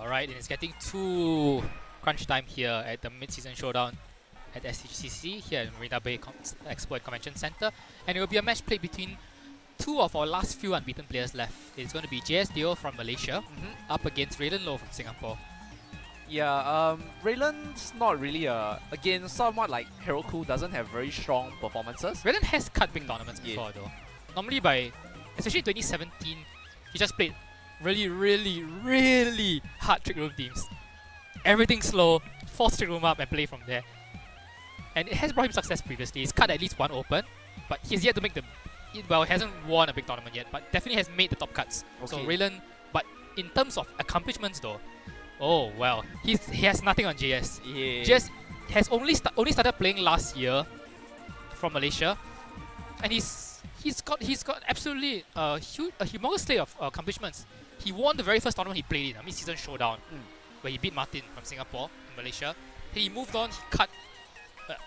Alright, and it's getting to crunch time here at the mid-season showdown at STGCC here in Marina Bay Expo and Convention Center. And it will be a match played between two of our last few unbeaten players left. It's going to be JS Deo from Malaysia up against Rayland Low from Singapore. Yeah, Rayland's not really again, somewhat like Heroku, doesn't have very strong performances. Rayland has cut big tournaments before though. Normally especially 2017, he just played really hard trick room teams. Everything slow, force trick room up and play from there. And it has brought him success previously. He's cut at least one open, but he's yet to make he hasn't won a big tournament yet, but definitely has made the top cuts. Okay. So Rayland, but in terms of accomplishments though, oh well, he has nothing on JS. Yeah. JS has only started playing last year from Malaysia, and he's got absolutely a humongous slate of accomplishments. He won the very first tournament he played in, a mid-season showdown, where he beat Martin from Singapore in Malaysia. Then he moved on, he cut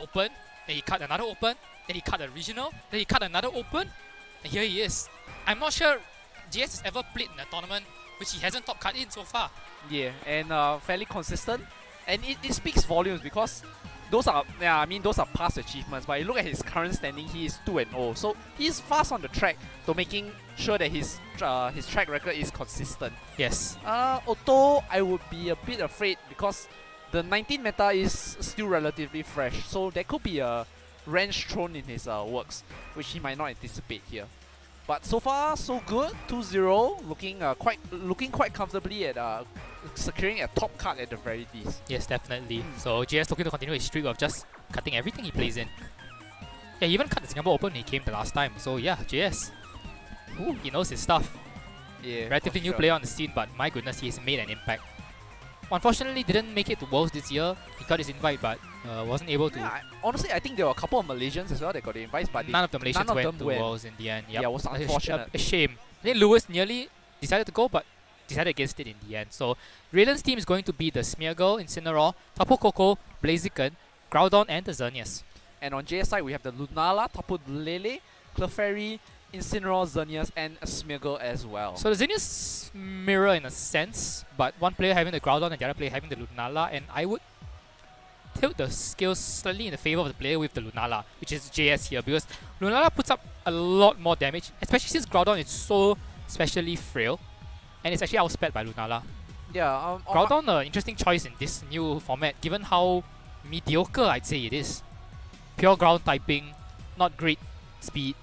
open, then he cut another open, then he cut a regional, then he cut another open, and here he is. I'm not sure JS has ever played in a tournament which he hasn't top cut in so far. Yeah, and fairly consistent, and it speaks volumes because those are past achievements. But you look at his current standing, he is 2-0, so he's fast on the track to making sure that his track record is consistent. Yes. Although I would be a bit afraid because the 19 meta is still relatively fresh, so there could be a wrench thrown in his works, which he might not anticipate here. But so far, so good. 2-0, looking quite comfortably at securing a top card at the very least. Yes, definitely. So JS looking to continue his streak of just cutting everything he plays in. Yeah, he even cut the Singapore Open when he came the last time. So yeah, JS, he knows his stuff. Yeah, relatively new player on the scene, but my goodness, he's made an impact. Unfortunately, didn't make it to Worlds this year. He got his invite, but wasn't able to. Yeah, honestly, I think there were a couple of Malaysians as well that got the invites, but none of the Malaysians went to Worlds in the end. Yep. Yeah, it was unfortunate. A shame. I think Lewis nearly decided to go, but decided against it in the end. So Rayland's team is going to be the Smeargle, Incineroar, Tapu Koko, Blaziken, Groudon, and the Xerneas. And on JS side, we have the Lunala, Tapu Lele, Clefairy, Incineroar, Xerneas, and a Smeargle as well. So the Xerneas mirror in a sense, but one player having the Groudon and the other player having the Lunala, and I would tilt the scales slightly in the favor of the player with the Lunala, which is JS here, because Lunala puts up a lot more damage, especially since Groudon is so specially frail, and it's actually outsped by Lunala. Yeah, Groudon, an interesting choice in this new format, given how mediocre I'd say it is. Pure ground typing, not great speed,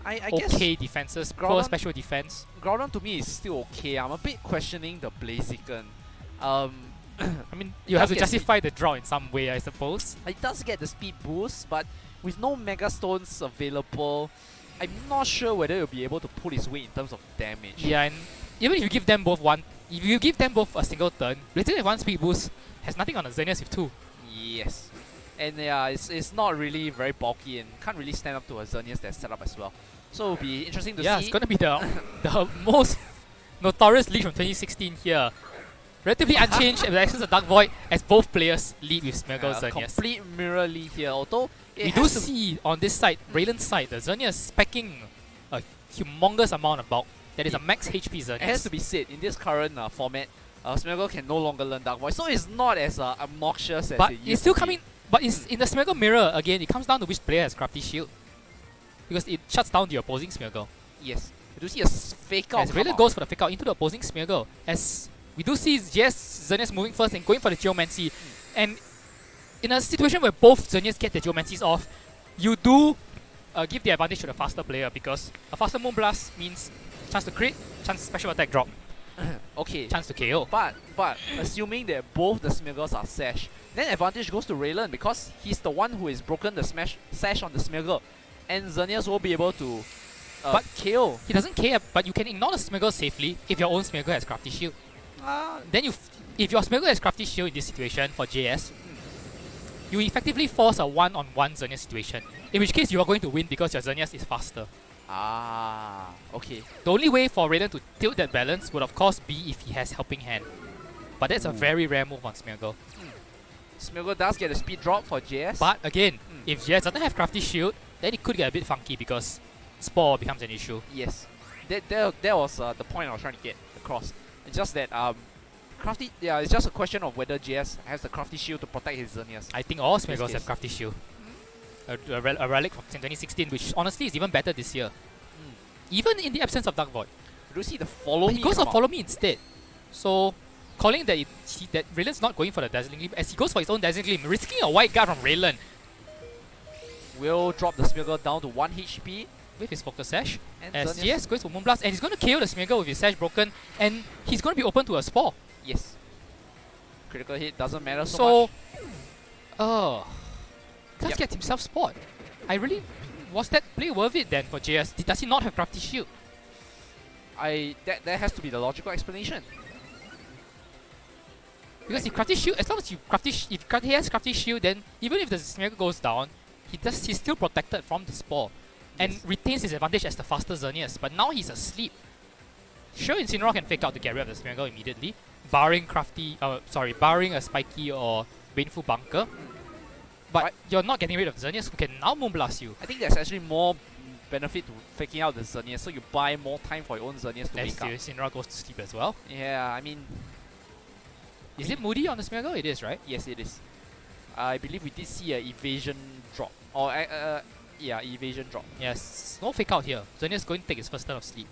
I okay guess defenses, poor special defense. Groudon to me is still okay. I'm a bit questioning the Blaziken. I mean, you have to justify the draw in some way, I suppose. It does get the speed boost, but with no Mega Stones available, I'm not sure whether it'll be able to pull its weight in terms of damage. Yeah, and even if you give them both a single turn, Blaziken with one speed boost has nothing on the Xerneas with two. Yes. And yeah, it's not really very bulky and can't really stand up to a Xerneas that's set up as well. So it'll be interesting to see. Yeah, it's gonna be the most notorious lead from 2016 here. Relatively unchanged in the absence of Dark Void as both players lead with Smeargle Xerneas. Complete mirror lead here, although we do see on this side, Rayland's side, the Xerneas specking a humongous amount of bulk. That is a max HP Xerneas. It has to be said, in this current format, Smeargle can no longer learn Dark Void, so it's not as obnoxious as it used it's still to be. coming. But in the Smeargle mirror, again, it comes down to which player has Crafty Shield. Because it shuts down the opposing Smeargle. Yes. We do see a fake out. As Rayland goes for the fake out into the opposing Smeargle. As we do see Xerneas moving first and going for the Geomancy. And in a situation where both Xerneas get the Geomancies off, you do give the advantage to the faster player, because a faster Moonblast means chance to crit, chance to special attack drop. Okay. Chance to KO. But assuming that both the Smeargles are Sash, then advantage goes to Rayland because he's the one who has broken the Sash on the Smeargle. And Xerneas will be able to KO. He doesn't care, but you can ignore the Smeargle safely if your own Smeargle has Crafty Shield. Then if your Smeargle has Crafty Shield in this situation for JS, you effectively force a one-on-one Xerneas situation, in which case you are going to win because your Xerneas is faster. Okay. The only way for Rayland to tilt that balance would of course be if he has Helping Hand. But that's a very rare move on Smeargle. Smeargle does get a speed drop for JS. But again, if JS doesn't have Crafty Shield, then it could get a bit funky because Spore becomes an issue. Yes. That was the point I was trying to get across. It's just that Crafty, yeah, it's just a question of whether JS has the Crafty Shield to protect his Xerneas. I think all Smeagol's have Crafty Shield. A relic from 2016, which honestly is even better this year. Even in the absence of Dark Void. You do see the follow me. He goes for come follow me instead. So, calling that that Rayland's not going for the Dazzling Gleam, as he goes for his own Dazzling Gleam, risking a white guard from Rayland will drop the Smeagol down to 1 HP. with his Focus Sash. And As Xerneas- GS goes for Moonblast, and he's going to KO the Smeagol with his Sash broken, and he's going to be open to a Spore. Yes. Critical hit doesn't matter so So, much. does get himself Sport. Was that play worth it then for JS? Does he not have Crafty Shield? That has to be the logical explanation. Because if Crafty Shield, as long as you he has Crafty Shield, then even if the Smeagol goes down, he's still protected from the Spore. And retains his advantage as the faster Xerneas. But now he's asleep. Sure, Incineroar can fake out to get rid of the Smeagol immediately, barring a Spiky or Baneful Bunker. But you're not getting rid of Xerneas, who can now Moonblast you. I think there's actually more benefit to faking out the Xerneas, so you buy more time for your own Xerneas to As wake up. Incineroar goes to sleep as well. Yeah, I mean... Is it Moody on the Smeagol? It is, right? Yes, it is. I believe we did see an evasion drop. Or, yeah, evasion drop. Yes, no fake out here. Xerneas is going to take his first turn of sleep.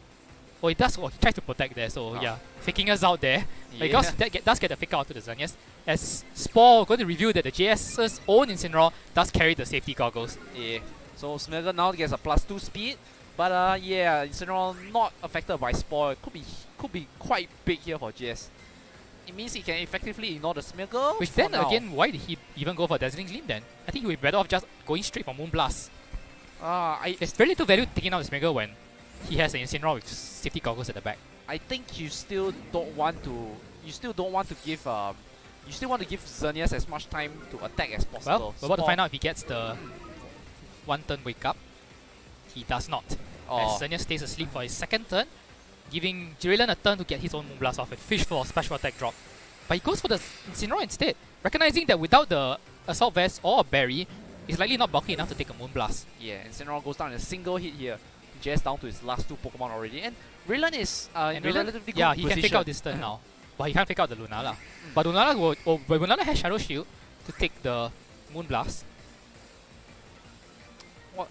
Oh, he does. Oh, he tries to protect there, so yeah. Faking us out there. But he does get the fake out to the Xerneas. As Spore going to reveal that the JS's own Incineroar does carry the safety goggles. Yeah. So Smeagol now gets a +2 speed. But yeah, Incineroar not affected by Spore. It could be quite big here for JS. It means he can effectively ignore the Smeagol. Which then again, why did he even go for Dazzling Gleam then? I think he would be better off just going straight for Moonblast. There's very little value taking out the Smeagol when he has an Incineroar with safety goggles at the back. I think you still don't want to. You still want to give Xerneas as much time to attack as possible. Well, we're about to find out if he gets the one turn wake up. He does not. As Xerneas stays asleep for his second turn, giving Rayland a turn to get his own Moonblast off and fish for a special attack drop. But he goes for the Incineroar instead, recognizing that without the Assault Vest or a Berry, he's likely not bulky enough to take a Moonblast. Yeah, Incineroar goes down in a single hit here. JS down to his last 2 Pokemon already. And Rayland is in a relatively good he position. can fake out this turn now. But he can't fake out the Lunala. But Lunala has Shadow Shield to take the Moonblast.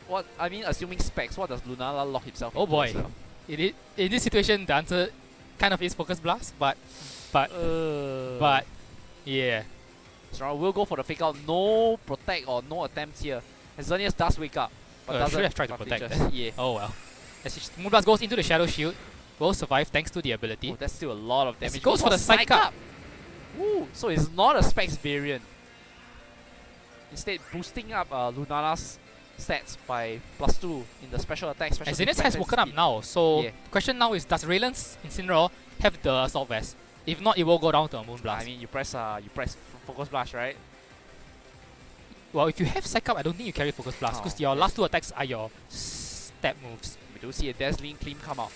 What I mean, assuming specs, what does Lunala lock himself Oh into boy. as well? In this situation, the answer kind of is Focus Blast, but yeah. So we'll go for the fake out. No protect or no attempts here. And Xerneas does wake up. But doesn't should have tried to protect that. Yeah. Oh well. As Moonblast goes into the Shadow Shield, will survive thanks to the ability. Oh, that's still a lot of damage. He goes for the Psych Up. Ooh, so it's not a specs variant. Instead, boosting up Lunala's stats by +2 in the special attack. And Xerneas has woken up now, so the question now is, does Rayland's Incineroar have the Assault Vest? If not, it will go down to a Moonblast. I mean, you press Focus Blast, right? Well, if you have Psych Up, I don't think you carry Focus Blast, because your last 2 attacks are your step moves. We do see a Dazzling Gleam come out.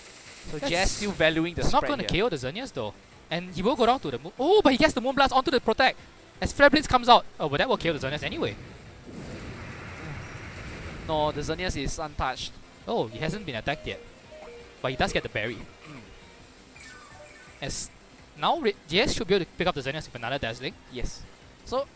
So JS still valuing the spread. It's not going to KO the Xerneas though. And he will go down to the Moon. Oh, but he gets the Moonblast onto the Protect. As Flare Blitz comes out. Oh, but that will KO the Xerneas anyway. No, the Xerneas is untouched. Oh, he hasn't been attacked yet. But he does get the Berry. As now JS should be able to pick up the Xerneas with another Dazzling. Yes. So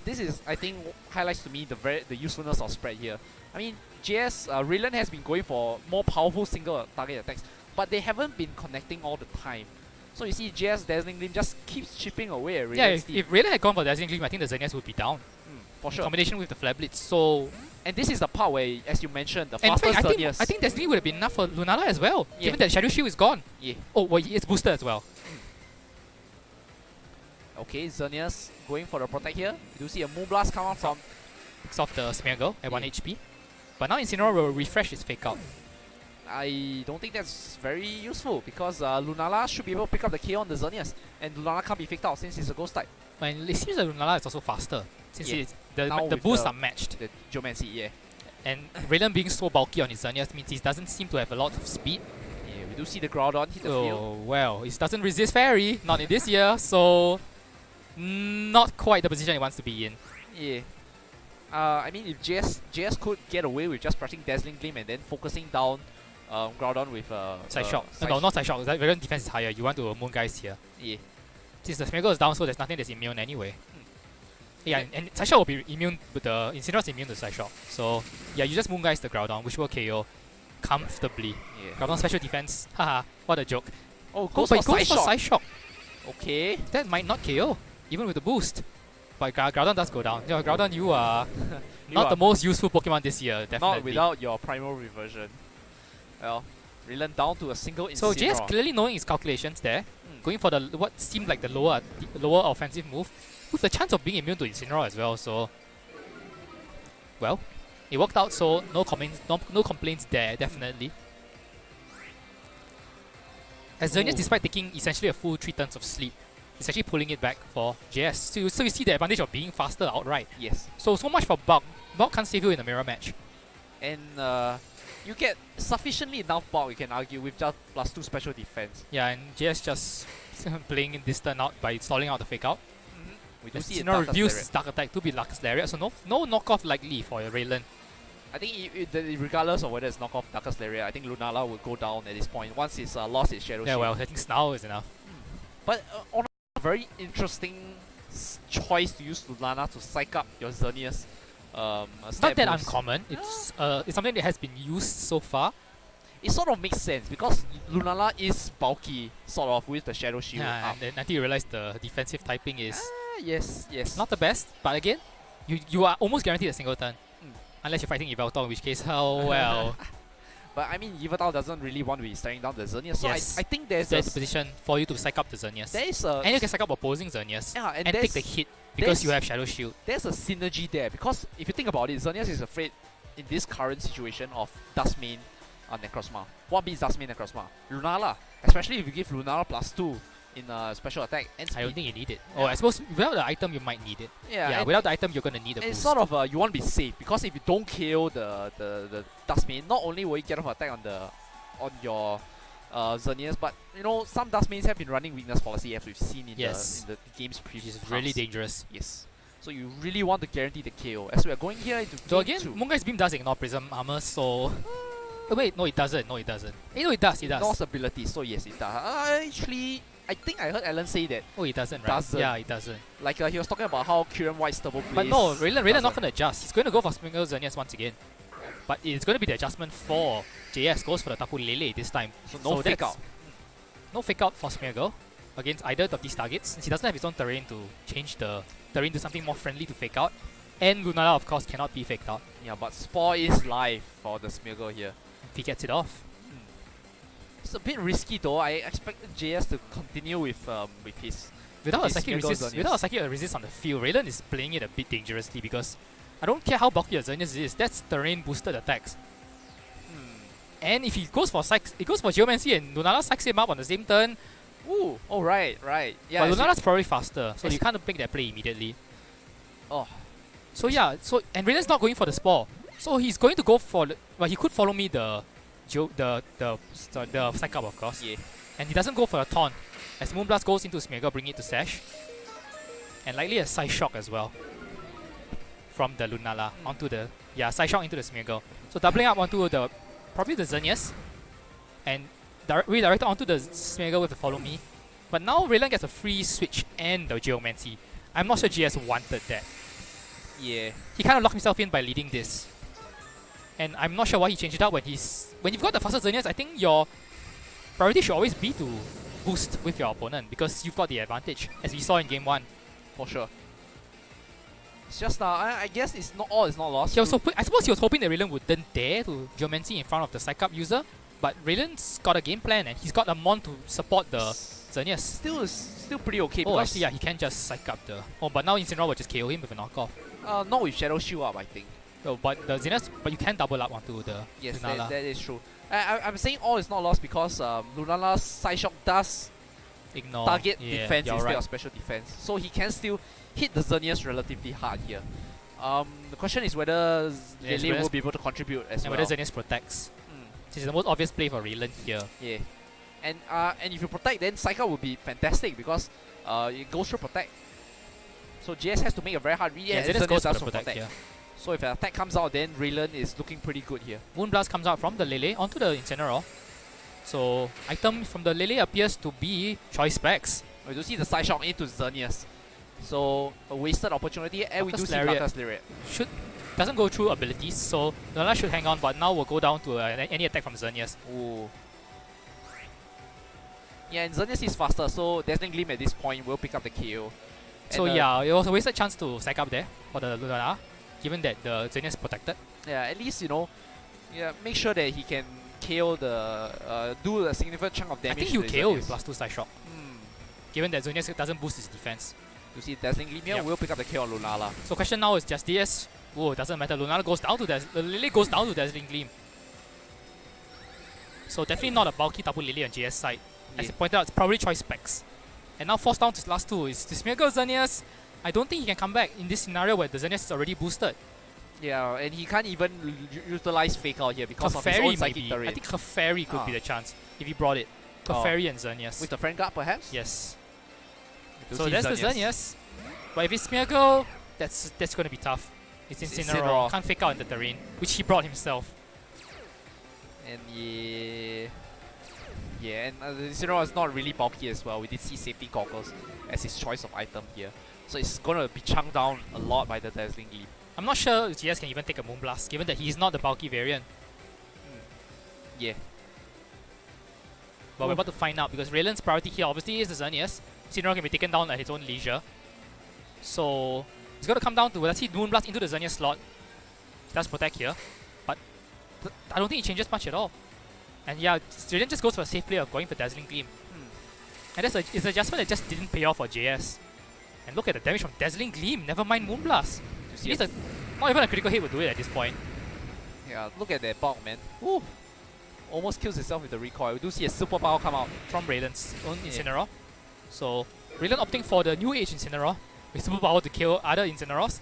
this is, I think, highlights to me the usefulness of spread here. I mean, JS Rayland has been going for more powerful single target attacks, but they haven't been connecting all the time. So you see, JS Dazzling Gleam just keeps chipping away at Rayland's team. if Rayland had gone for Dazzling Gleam, I think the Xerneas would be down. For sure. In combination with the Flare Blitz. So, and this is the part where, as you mentioned, the faster Xerneas. I think Dazzling would have been enough for Lunala as well, given that Shadow Shield is gone. Yeah. Oh, well, it's boosted as well. Okay, Xerneas going for the protect here. You do see a Moonblast come out from... Picks off the Smeagol at 1 HP. But now Incineroar will refresh his fake out. I don't think that's very useful because Lunala should be able to pick up the KO on the Xerneas, and Lunala can't be faked out since it's a ghost type. And it seems that Lunala is also faster since Now the with boosts are matched. The Geomancy, yeah. And Rayland being so bulky on his Xerneas means he doesn't seem to have a lot of speed. Yeah, we do see the Groudon hit the field. Oh, well, it doesn't resist Fairy, not in this year, so not quite the position he wants to be in. Yeah. I mean, if JS could get away with just pressing Dazzling Gleam and then focusing down Groudon with Side Shock. No, not Side Shock. That Rayland defense is higher. You want to Moon Guys here. Yeah. Since the Smeagol is down, so there's nothing that's immune anyway. Yeah, and Psyshock will be immune, but the Incineroar's immune to Psyshock. So yeah, you just Moongeist the Groudon, which will KO comfortably. Yeah. Groudon special defense, haha, what a joke. Oh, goes But for it goes for Psyshock. Psyshock. Okay. That might not KO, even with the boost. But Groudon does go down. Yeah, Groudon, you are not the most useful Pokemon this year, definitely. Not without your primal reversion. Well, Rayland down to a single Incineroar. So JS clearly knowing his calculations there, going for the what seemed like the lower offensive move, with the chance of being immune to Incineroar as well. So, well, it worked out. So no complaints there, definitely. As Xerneas, despite taking essentially a full 3 turns of sleep, is actually pulling it back for JS. So you see the advantage of being faster outright. Yes. So much for bulk. Bulk can't save you in a mirror match. And you get sufficiently enough bulk, you can argue, with just +2 special defense. Yeah, and JS just playing in distant out by stalling out the fake out. We do see Incineroar reviews Dark Attack to be Darkest Lariat, so no knockoff likely for Rayland. I think regardless of whether it's knockoff Darkest Lariat, I think Lunala will go down at this point once it's lost its Shadow Yeah, Shield. well, I think Snarl is enough. But on a very interesting choice to use Lunala to psych up your Xerneas. It's not that uncommon. It's something that has been used so far. It sort of makes sense because Lunala is bulky, sort of, with the Shadow Shield up. And then until you realize the defensive typing is Yes. not the best, but again, you are almost guaranteed a single turn. Unless you're fighting Yveltal, in which case, oh well. But I mean, Yveltal doesn't really want to be staring down the Xerneas, so Yes. I think there's a position for you to psych up the Xerneas. there is a And you can psych up opposing Xerneas and take the hit because you have Shadow Shield. there's a synergy there because if you think about it, Xerneas is afraid in this current situation of Dustmane Necrozma. What beats Dustmane Necrozma? Lunala, especially if you give Lunala +2 in special attack and speed. I don't think you need it. Oh, I suppose without the item you might need it. Yeah, Without the item you're gonna need a it's boost. sort of you want to be safe because if you don't KO the Dustmane, not only will you get off attack on your Xerneas, but you know some Dustmanes have been running weakness policy as we've seen in the game's previous. Which is really dangerous. Yes. So you really want to guarantee the KO. As we are going here into So game again, 2. Moongeist Beam does ignore Prism Armor, so... Oh, wait, no it doesn't, no it doesn't. No it does, it does. Ignores abilities, so yes it does. Actually, I think I heard Alan say that. Oh, it doesn't, right? Doesn't. Yeah, it doesn't. Like he was talking about how Kyurem White's Turbo Blaze. But no, Rayland not doesn't. gonna adjust. He's going to go for Sprinkle Xerneas once again. But it's going to be the adjustment for JS, goes for the Tapu Lele this time. So no fake that's- out. No fake out for Smeargle against either of these targets, since he doesn't have his own terrain to change the terrain to something more friendly to fake out. And Lunala, of course, cannot be faked out Yeah, but Spore is live for the Smeargle here. if he gets it off. It's a bit risky though. I expected JS to continue with his. Without a his psychic Smeargle resist, Xerneas. without a psychic resist on the field, Rayland is playing it a bit dangerously because I don't care how bulky your Xerneas is, that's terrain boosted attacks. And if he goes for Psych, it goes for Geomancy and Lunala psychs him up on the same turn. Ooh, oh right. Yeah. But as you- Lunala's probably faster, so as you can't make that play immediately. Oh. So yeah, and Rayland's not going for the Spore. So he's going to go for he could follow me the Psych Up, of course. Yeah. And he doesn't go for a Taunt. As Moonblast goes into Smeargle, bring it to Sash. And likely a Psyshock as well. From the Lunala onto the Psyshock into the Smeargle. So doubling up onto probably the Xerneas. And redirected onto the Smeargle with the Follow Me. But now Rayland gets a free switch and the Geomancy. I'm not sure GS wanted that. Yeah. He kind of locked himself in by leading this. And I'm not sure why he changed it up when you've got the faster Xerneas, I think your priority should always be to boost with your opponent because you've got the advantage, as we saw in game 1. For sure. It's just I guess it's not all is not lost. I suppose he was hoping that Rayland wouldn't dare to Geomancy in front of the Psych Up user, but Rayland's got a game plan and he's got a Mon to support the Xerneas. Still pretty okay. Oh, because actually, yeah, he can just Psych Up the... Oh, but now Incineroar will just KO him with a knockoff. not with Shadow Shield up, I think. Oh, but the Xerneas, but you can double up onto the Yes, Lunala. that is true. I'm saying all is not lost because Lunala's Psyshock does Ignore. target Yeah, defense you're instead right. of special defense. So he can still hit the Xerneas relatively hard here. The question is whether Lele will be able to contribute as And well. whether Xerneas protects. This is the most obvious play for Rayland here. Yeah. And if you protect, then Psycho will be fantastic because it goes through protect. So JS has to make a very hard read. Yeah, and Xerneas goes does for the protect here. So if an attack comes out, then Rayland is looking pretty good here. Moonblast comes out from the Lele onto the Incineroar. So item from the Lele appears to be Choice Specs. We do see the side shock into Xerneas. So a wasted opportunity, and we do see Marcus Lariat. Doesn't go through abilities, so Lunala should hang on, but now we'll go down to any attack from Xerneas. Ooh. Yeah, and Xerneas is faster, so Dazzling Gleam at this point will pick up the KO. So yeah, it was a wasted chance to stack up there for the Lunala, given that the Xerneas is protected. Yeah, at least, you know, yeah, make sure that he can KO the, do a significant chunk of damage. I think he'll KO with +2 side shock, Hmm. given that Xerneas doesn't boost his defense. You see Dazzling Gleam here will pick up the KO on Lunala. So question now is just DS. Oh, it doesn't matter. Lunala goes down to Lily goes down to Dazzling Gleam. So definitely not a bulky Tapu Lily on JS side. As you pointed out, it's probably choice specs. And now forced down to his last two is this Miracle Xerneas. I don't think he can come back in this scenario where the Xerneas is already boosted. Yeah, and he can't even utilize Fake Out here because of his own Psychic Terrain. I think her fairy could be the chance if he brought it. Fairy and Xerneas. With the Friend Guard perhaps? Yes. So that's the Xerneas. But if it's Miracle, that's going to be tough. It's Incineroar. Can't Fake Out in the terrain, which he brought himself. And yeah, and the Incineroar is not really bulky as well. We did see Safety Goggles as his choice of item here. So it's going to be chunked down a lot by the Dazzling Gleam. I'm not sure if GS can even take a Moonblast, given that he's not the bulky variant. Yeah. But we're about to find out, because Rayland's priority here obviously is the Xerneas. Incineroar can be taken down at his own leisure. So it's going to come down to, let's see Moonblast into the Xerneas slot. He does protect here, but I don't think it changes much at all. And yeah, Rayland just goes for a safe play of going for Dazzling Gleam. And it's an adjustment that just didn't pay off for JS. And look at the damage from Dazzling Gleam, never mind Moonblast. Not even a critical hit would do it at this point. Yeah, look at that bulk, man. Woo! Almost kills himself with the recoil. We do see a superpower come out from Rayland's own Incineroar. So Rayland opting for the new age Incineroar with superpower to kill other Incineroars.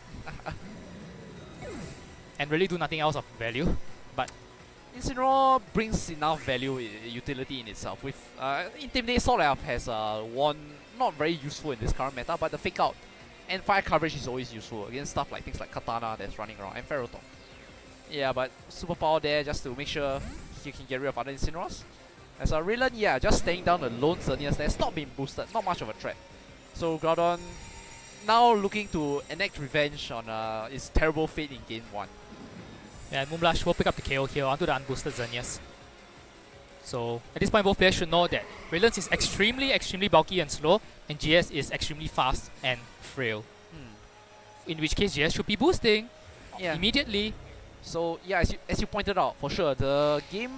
And really do nothing else of value. But Incineroar brings enough value, utility in itself. With Intimidate sort of has one not very useful in this current meta, but the Fake Out and Fire Coverage is always useful against stuff like things like Katana that's running around and Ferrothorn. Yeah, but superpower there just to make sure you can get rid of other Incineroars. As Rayland, yeah, just staying down the lone Xerneas that's not being boosted, not much of a threat. So Groudon now looking to enact revenge on his terrible fate in Game 1. Yeah, Moonblast will pick up the KO here onto the unboosted Xerneas. So at this point, both players should know that Rayland is extremely bulky and slow, and GS is extremely fast and frail. In which case, GS should be boosting immediately. So yeah, as you pointed out, for sure, the game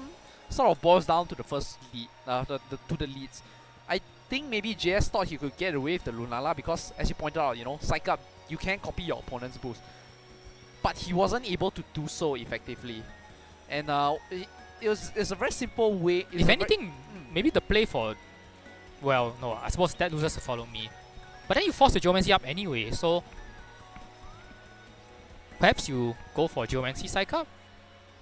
sort of boils down to the first lead, to the leads. I think maybe JS thought he could get away with the Lunala because, as you pointed out, you know, Psych Up, you can copy your opponent's boost. But he wasn't able to do so effectively. And it's a very simple way. If anything, maybe the play for... Well, no, I suppose that loses to follow me. But then you force the Geomancy up anyway, so... Perhaps you go for Geomancy Psych Up,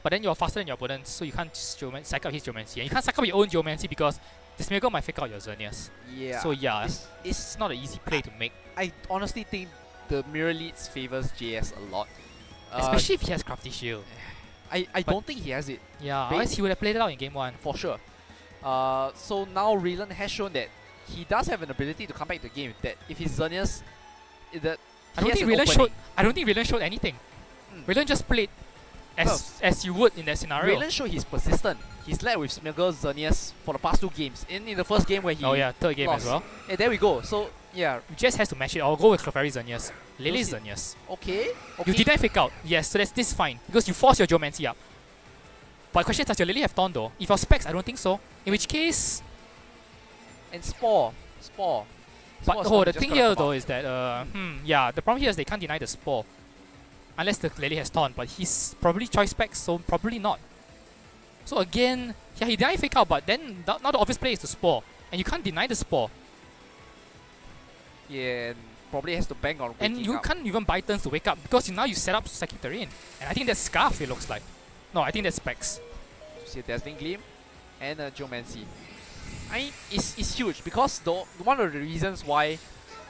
but then you're faster than your opponent, so you can't Psych Up his Geomancy. And you can't Psych Up your own Geomancy because this Miracle might Fake Out your Xerneas. Yeah. So yeah, it's not an easy play to make. I honestly think the Mirror Leads favors JS a lot. Especially if he has Crafty Shield. I don't think he has it. Yeah, otherwise he would have played it out in Game 1. For sure. So now Rayland has shown that he does have an ability to come back to the game. That if his Xerneas... I don't think Rayland showed anything. Rayland just played as you would in that scenario. Rayland showed he's persistent. He's led with Smeagol Xerneas for the past 2 games. In the first game where he third game lost. As well. Yeah, there we go. So yeah, just has to match it. I'll go with Clefairy Xerneas. Lily Xerneas. Okay. You deny Fake Out. Yes, so this is fine because you force your Geomancy up. But the question is, does your Lily have Thorn though? If your Specs, I don't think so. In which case... And Spore. But the thing here though is that, the problem here is they can't deny the Spore. Unless the Lily has Taunt, but he's probably choice specs, so probably not. So again, yeah, he denied Fake Out, but then now the obvious play is to Spore. And you can't deny the Spore. Yeah, and probably has to bang on waking And you up. can't even buy turns to wake up, because now you set up Psychic Terrain. And I think that's Scarf, it looks like. No, I think that's Specs. See a Dazzling Gleam and a Geomancy. I mean, it's huge, because one of the reasons why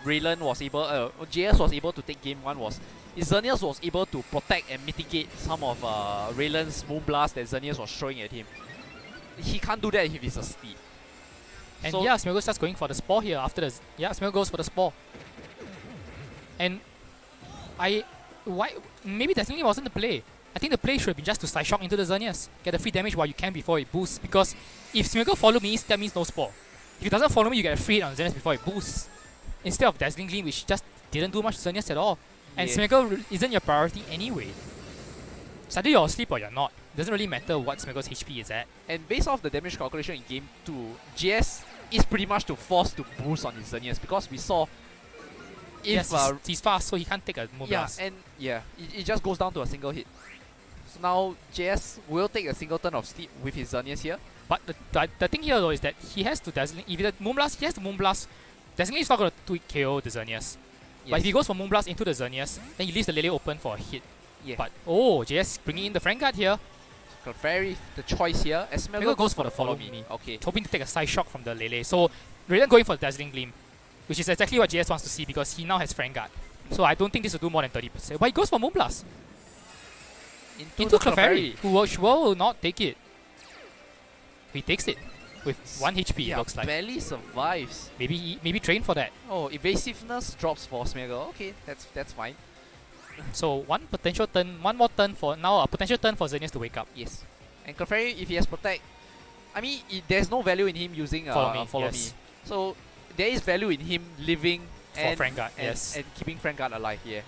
Rayland was able, JS was able to take Game 1 was Xerneas was able to protect and mitigate some of Rayland's Moonblast that Xerneas was throwing at him. He can't do that if he's a Steed. And So yeah, Smeagol starts going for the Spore here after the... Yeah, Smeagol goes for the Spore. And maybe definitely wasn't the play. I think the play should have been just to side shock into the Xerneas. Get the free damage while you can before it boosts. Because if Smeagol follow me, that means no Spore. If it doesn't follow me, you get a free hit on Xerneas before it boosts. Instead of Dazzling Gleam, which just didn't do much to Xerneas at all. And Smeagol isn't your priority anyway. So either you're asleep or you're not. It doesn't really matter what Smeagol's HP is at. And based off the damage calculation in game 2, JS is pretty much forced to boost on his Xerneas because we saw if he's fast, so he can't take a Moonblast. It just goes down to a single hit. So now JS will take a single turn of sleep with his Xerneas here. But the thing here though is that he has to Dazzling. If he Moonblast, he has to Moonblast. Dazzling is not going to KO the Xerneas. Yes. But if he goes for Moonblast into the Xerneas, then he leaves the Lele open for a hit. Yeah. But JS bringing in the Friend Guard here. Clefairy, the choice here. As Smeagol goes for the Follow Me. Okay. Hoping to take a side shock from the Lele. So Rayland going for the Dazzling Gleam, which is exactly what JS wants to see because he now has Friend Guard. So I don't think this will do more than 30%. But he goes for Moonblast. Into Clefairy, who will not take it. He takes it with 1 HP, looks like. Barely survives. Maybe train for that. Oh, evasiveness drops for Smeagol. Okay, that's fine. So one more turn for now, a potential turn for Xerneas to wake up. Yes. And Clefairy, if he has Protect, I mean, there's no value in him using Follow Me. So there is value in him living for Friend Guard, and keeping Friend Guard alive here.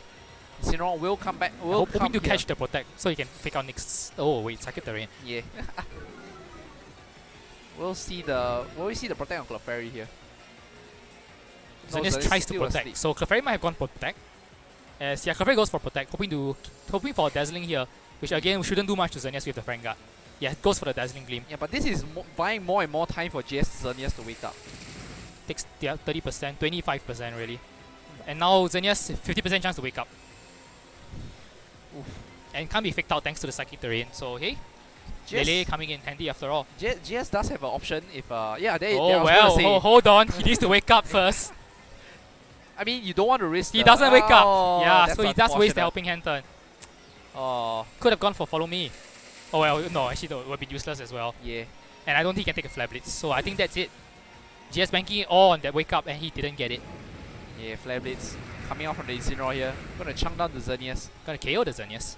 Incineroar will come back. Hoping to catch the Protect so he can fake out next. Oh wait, Psychic Terrain. Yeah. We'll see the Protect on Clefairy here. Xerneas tries to Protect. Asleep. So Clefairy might have gone for Protect. As Clefairy goes for Protect, hoping for Dazzling here, which again shouldn't do much to Xerneas with the Friend Guard. Yeah, it goes for the Dazzling Gleam. Yeah, but this is buying more and more time for JS Xerneas to wake up. Takes 30%, 25% really. And now Xerneas 50% chance to wake up. Oof. And can't be faked out thanks to the Psychic Terrain. So hey, Lele coming in handy after all. JS does have an option if hold on, he needs to wake up first. I mean, you don't want to risk. He doesn't wake up. Yeah, so he does waste the helping hand turn. Oh. Could have gone for Follow Me. Oh well, no, actually it would be useless as well. Yeah. And I don't think he can take a Flare Blitz. So I think that's it. JS banking it all on that wake up and he didn't get it. Yeah, Flare Blitz coming out from the Incineroar here. Gonna chunk down the Xerneas. Gonna KO the Xerneas.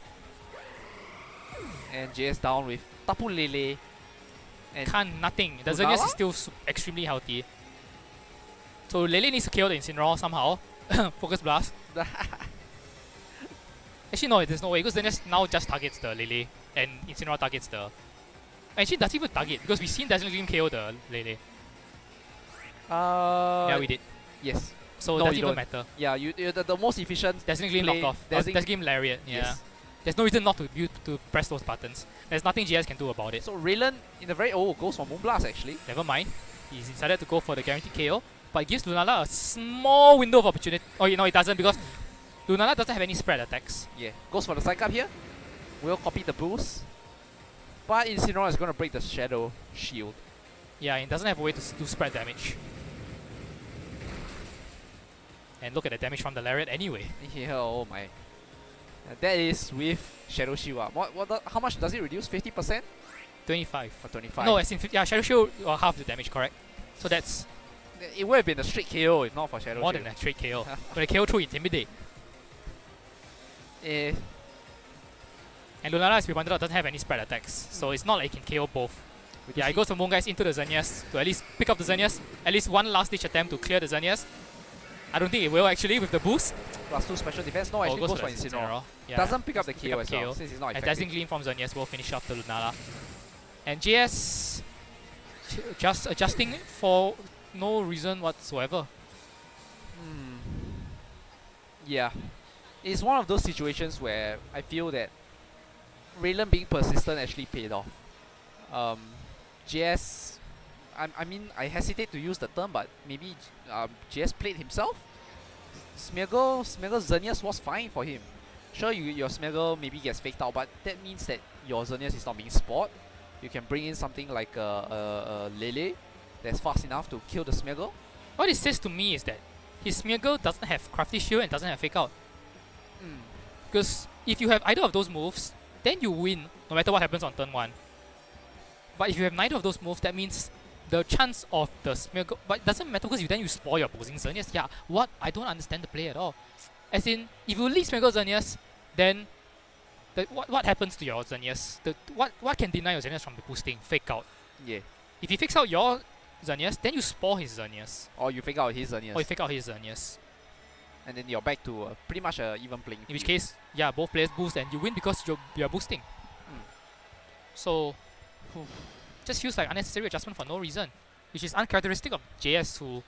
And JS down with Tapu Lele. And nothing. The Xerneas is still extremely healthy. So Lele needs to KO the Incineroar somehow. Focus Blast. Actually no, there's no way because Xerneas now just targets the Lele and Incineroar targets the... Actually doesn't even target because we've seen Dazzling Gleam KO the Lele. Yeah, we did. Yes. So it doesn't even matter. Yeah, the most efficient Dazzling Gleam knocked off. Dazzling Gleam Lariat, yeah. Yes. There's no reason not to press those buttons. There's nothing JS can do about it. So Rayland in the very goes for Moonblast actually. Never mind. He's decided to go for the guaranteed KO. But it gives Lunala a small window of opportunity. Oh, you know it doesn't because Lunala doesn't have any spread attacks. Yeah. Goes for the Psych Up here. Will copy the boost. But Incineroar is going to break the Shadow Shield. Yeah, it doesn't have a way to do spread damage. And look at the damage from the Lariat anyway. Yeah, oh my. That is with Shadow Shield. How much does it reduce? 50%? 25. Or 25? No, as in Shadow Shield half the damage, correct? So that's... It would have been a straight KO if not for Shadow Shield. More than a straight KO. But a KO through Intimidate. And Lunala, as we pointed out, doesn't have any spread attacks. So it's not like it can KO both. Yeah, it goes for Moongeist into the Xerneas to at least pick up the Xerneas. At least one last ditch attempt to clear the Xerneas. I don't think it will actually with the boost. +2 special defense. No, actually goes for Incineroar. Yeah. Doesn't pick up the KO as well since it's not effective. And Dazzling Gleam from Xerneas will finish off the Lunala. And JS just adjusting for no reason whatsoever. Yeah. It's one of those situations where I feel that Rayland being persistent actually paid off. JS, I mean, I hesitate to use the term, but maybe JS played himself. Smeagol's Xerneas was fine for him. Sure, your Smeagol maybe gets faked out, but that means that your Xerneas is not being spot. You can bring in something like a Lele that's fast enough to kill the Smeagol. What it says to me is that his Smeagol doesn't have Crafty Shield and doesn't have Fake Out. Because if you have either of those moves, then you win no matter what happens on turn 1. But if you have neither of those moves, that means the chance of the Smeargle, but it doesn't matter because you spoil your opposing Xerneas. Yeah, what? I don't understand the play at all. As in, if you lead Smeargle Xerneas, then what happens to your Xerneas? What can deny your Xerneas from the boosting? Fake out. Yeah. If he fakes out your Xerneas, then you spoil his Xerneas. Or you fake out his Xerneas. Or you fake out his Xerneas. And then you're back to pretty much an even playing field. In which case, yeah, both players boost and you win because you're boosting. So, just feels like unnecessary adjustment for no reason, which is uncharacteristic of JS, who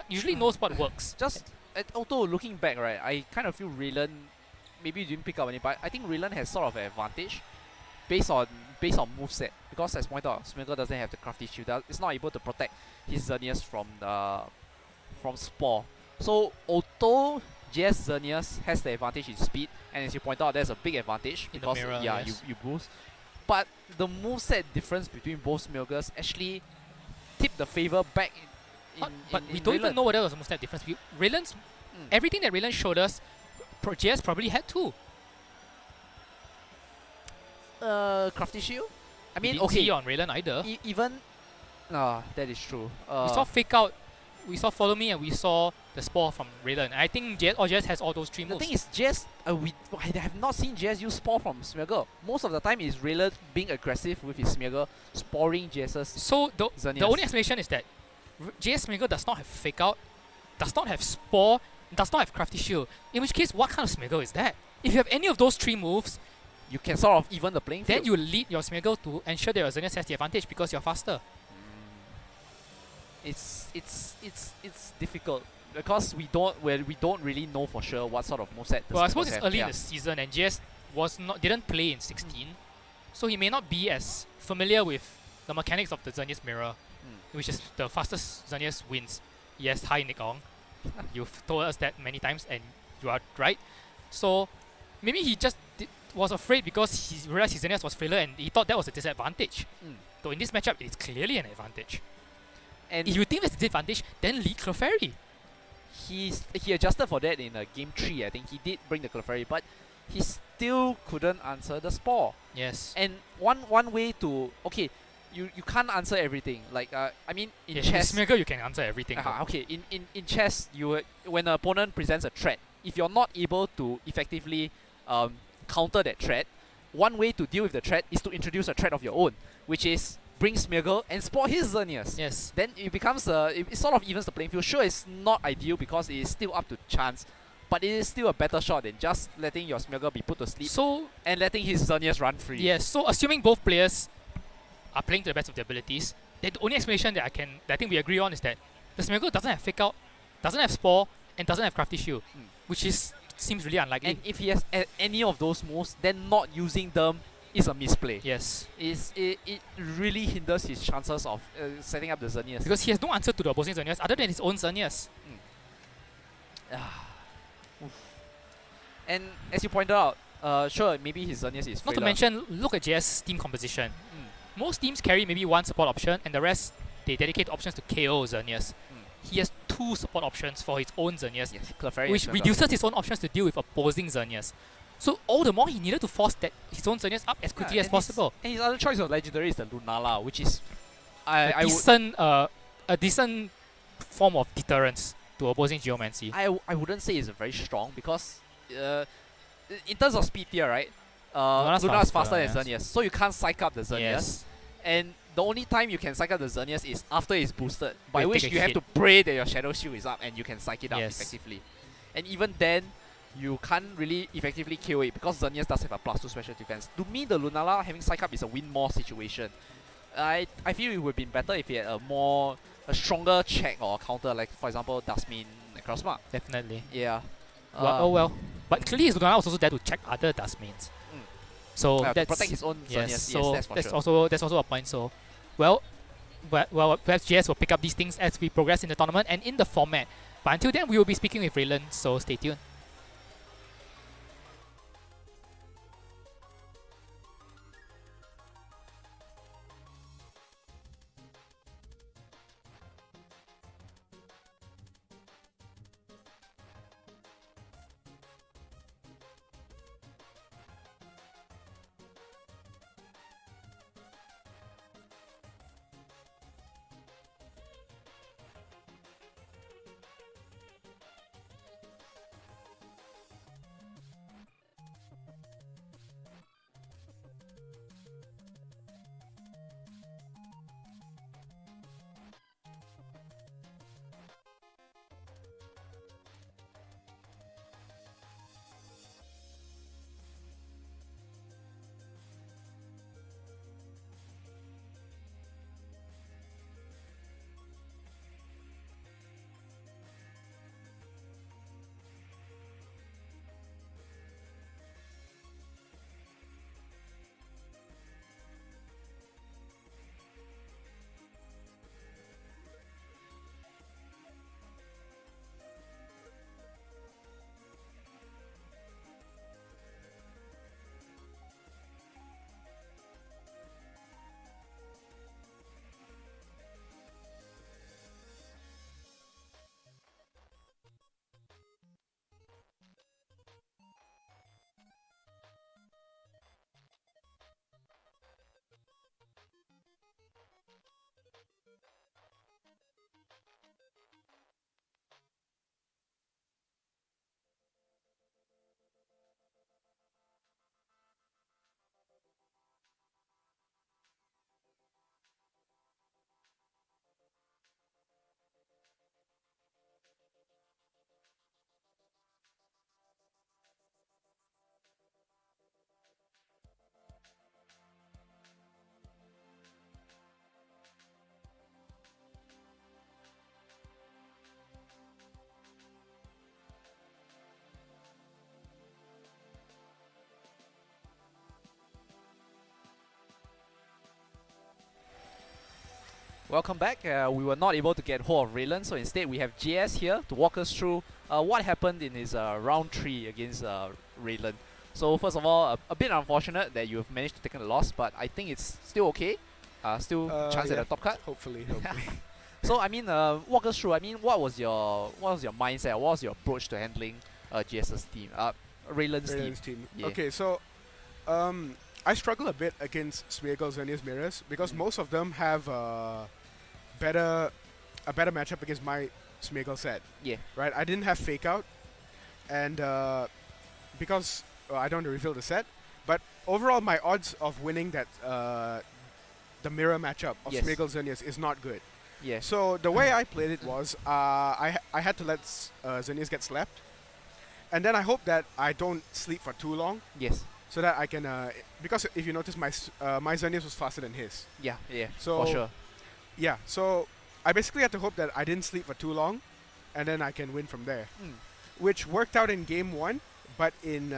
usually knows what works. Although looking back, right, I kind of feel Rayland, maybe you didn't pick up any, but I think Rayland has sort of an advantage based on moveset, because as pointed out, Smeargle doesn't have the crafty shield. It's not able to protect his Xerneas from Spore. So although JS Xerneas has the advantage in speed, and as you point out, there's a big advantage because you boost. But the moveset difference between both Smeargles actually tipped the favor back but we don't even know whether there was a moveset difference. Rayland's everything that Rayland showed us, JS probably had too. Crafty shield? I mean, okay. See on Rayland either. Even that is true. We saw fake out, we saw follow me, and we saw the spore from Rayland. I think JS has all those three moves. The thing is, JS, I have not seen JS use spore from Smeargle. Most of the time is Rayland being aggressive with his Smeargle, sporing JS's. So the only explanation is that JS Smeargle does not have fake out, does not have spore, does not have crafty shield. In which case, what kind of Smeargle is that? If you have any of those three moves, you can sort of even the playing field. Then you lead your Smeargle to ensure that your Xerneas has the advantage because you're faster. It's difficult because we don't really know for sure what sort of moveset. Well, I suppose it's early in the season and JS didn't play in 16, so he may not be as familiar with the mechanics of the Xerneas mirror, which is the fastest Xerneas wins. Yes, hi Nick Ong. You've told us that many times and you are right. So maybe he just was afraid because he realized his Xerneas was failure and he thought that was a disadvantage. So in this matchup, it's clearly an advantage. And if you think it's a disadvantage, then lead Clefairy. He adjusted for that in game 3, I think. He did bring the Clefairy, but he still couldn't answer the Spore. Yes. And one way to... Okay, you can't answer everything. Like, I mean, in chess... In Smeargle, you can answer everything. Okay, in chess, when an opponent presents a threat, if you're not able to effectively counter that threat, one way to deal with the threat is to introduce a threat of your own, which is bring Smeargle and spore his Xerneas. Yes. Then it becomes it sort of evens the playing field. Sure, it's not ideal because it is still up to chance, but it is still a better shot than just letting your Smeargle be put to sleep and letting his Xerneas run free. Yes. So assuming both players are playing to the best of their abilities, then the only explanation that I think we agree on is that the Smeargle doesn't have fake out, doesn't have spore, and doesn't have crafty shield, which seems really unlikely. And if he has any of those moves, then not using them is a misplay. Yes. It really hinders his chances of setting up the Xerneas. Because he has no answer to the opposing Xerneas other than his own Xerneas. And as you pointed out, sure, maybe his Xerneas is Not to mention, look at JS team composition. Most teams carry maybe one support option and the rest, they dedicate options to KO Xerneas. He has 2 support options for his own Xerneas, which reduces his own options to deal with opposing Xerneas. So all the more he needed to force his own Xerneas up as quickly as possible. And his other choice of legendary is the Lunala, which is a decent form of deterrence to opposing Geomancy. I wouldn't say it's very strong because in terms of speed tier, right? Lunala is faster than Xerneas, so you can't psych up the Xerneas. Yes. And the only time you can psych up the Xerneas is after it's boosted, by which you have to pray that your Shadow Shield is up and you can psych it up effectively. And even then, you can't really effectively kill it because Xerneas does have a +2 special defense. To me, the Lunala having psych up is a win more situation. I feel it would have been better if he had a stronger check or counter, like for example, Dustmin Necrozma. Definitely. Yeah. Well. But clearly his Lunala was also there to check other Dustmins. So to that's protect his own Xerneas. So yes, that's sure. also a point. So, well, perhaps JS will pick up these things as we progress in the tournament and in the format. But until then, we will be speaking with Rayland, so stay tuned. Welcome back. We were not able to get hold of Rayland, so instead we have JS here to walk us through what happened in his round 3 against Rayland. So first of all, a bit unfortunate that you have managed to take a loss, but I think it's still okay. Still chance at the top cut. Hopefully. So I mean, walk us through. I mean, what was your mindset? What was your approach to handling GS's team? Rayland's team. Yeah. Okay, so I struggle a bit against Smeagol, Xerneas, Mirrors because most of them have a better matchup against my Smeagol set. Yeah. Right. I didn't have Fake Out, and because I don't want to reveal the set, but overall my odds of winning that the mirror matchup of Smeagol, Xerneas is not good. Yeah. So the way I played it was I had to let Xerneas get slapped, and then I hope that I don't sleep for too long. Yes. So that I can because if you notice my Xerneas was faster than his. Yeah. Yeah. So for sure. Yeah. So I basically had to hope that I didn't sleep for too long, and then I can win from there. Which worked out in game 1, but in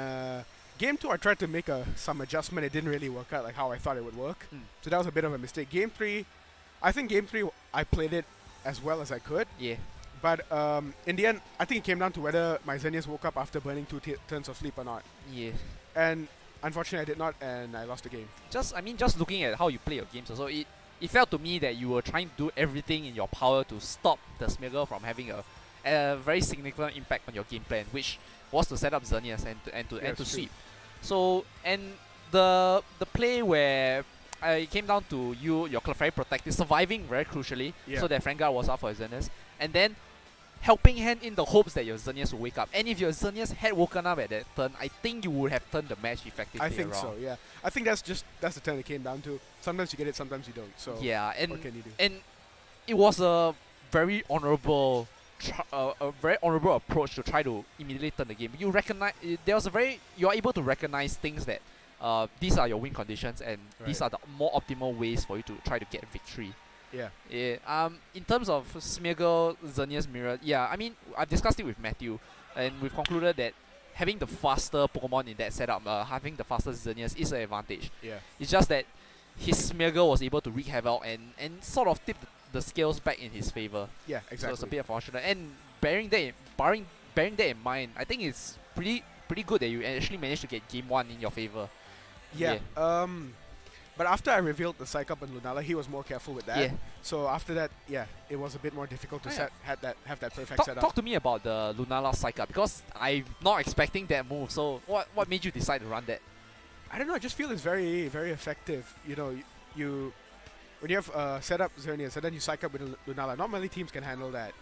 game 2 I tried to make some adjustment. It didn't really work out like how I thought it would work. So that was a bit of a mistake. Game 3, I think game 3 I played it as well as I could. Yeah. But in the end, I think it came down to whether my Xerneas woke up after burning 2 turns of sleep or not. Yeah. And unfortunately I did not, and I lost the game. Just looking at how you play your games also, it felt to me that you were trying to do everything in your power to stop the Smeagol from having a very significant impact on your game plan, which was to set up Xerneas and to sweep. So, and the play where it came down to your Clefairy protective surviving very crucially, so that Frangard was up for Xerneas, and then helping hand in the hopes that your Xerneas will wake up. And if your Xerneas had woken up at that turn, I think you would have turned the match effectively I think around. so, yeah. I think that's the turn it came down to. Sometimes you get it, sometimes you don't. So yeah, and what can you do? And it was a very honorable approach to try to immediately turn the game. You recognize you are able to recognize things that these are your win conditions, and these are the more optimal ways for you to try to get victory. Yeah. In terms of Smeagol, Xerneas, Mirror, yeah, I mean, I've discussed it with Matthew, and we've concluded that having the faster Pokemon in that setup, having the faster Xerneas is an advantage. Yeah. It's just that his Smeagol was able to wreak havoc and sort of tip the scales back in his favor. Yeah, exactly. So it's a bit unfortunate. And bearing that in mind, I think it's pretty good that you actually managed to get game 1 in your favor. Yeah. But after I revealed the Psych Up and Lunala, he was more careful with that. Yeah. So after that, yeah, it was a bit more difficult to have that perfect setup. Talk to me about the Lunala Psych Up, because I'm not expecting that move. So what made you decide to run that? I don't know. I just feel it's very, very effective. You know, when you have set up Xerneas and then you Psych Up with Lunala, not many teams can handle that.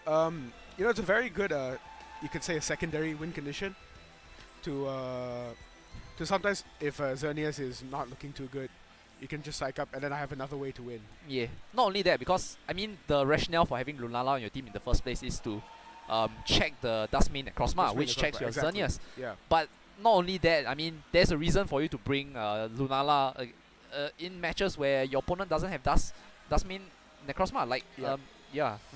You know, it's a very good, you could say, a secondary win condition to sometimes if Xerneas is not looking too good, you can just Psych Up and then I have another way to win. Yeah, not only that, because I mean the rationale for having Lunala on your team in the first place is to check the Dustmane Necrozma, which checks your Xerneas. Yeah. But not only that, I mean there's a reason for you to bring Lunala in matches where your opponent doesn't have Dustmane Necrozma. Like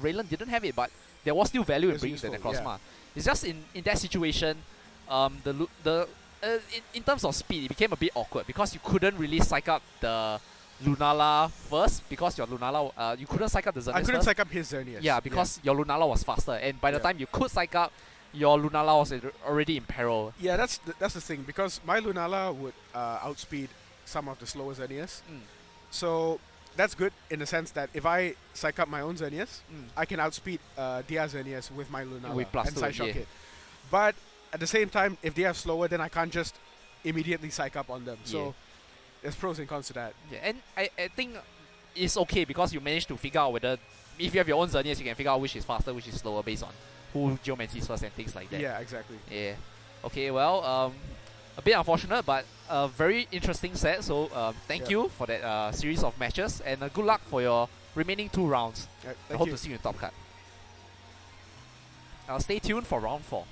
Rayland didn't have it, but there was still value in bringing the Necrozma. Yeah. It's just in that situation, in terms of speed, it became a bit awkward because you couldn't really Psych Up the Lunala first, because your Lunala, you couldn't Psych Up the Xerneas I couldn't first. Psych Up his Xerneas. Yeah, because your Lunala was faster, and by the time you could Psych Up, your Lunala was already in peril. Yeah, that's the thing, because my Lunala would outspeed some of the slower Xerneas. So that's good in the sense that if I Psych Up my own Xerneas, I can outspeed their Xerneas with my Lunala with and Side Shock it. But at the same time, if they are slower, then I can't just immediately Psych Up on them. So there's pros and cons to that. Yeah, and I think it's okay because you managed to figure out whether, if you have your own Xerneas, you can figure out which is faster, which is slower based on who Geomancy's first and things like that. Yeah, exactly. Yeah. Okay, well, a bit unfortunate, but a very interesting set. So thank you for that series of matches, and good luck for your remaining 2 rounds. I hope to see you in Top Cut. Stay tuned for round 4.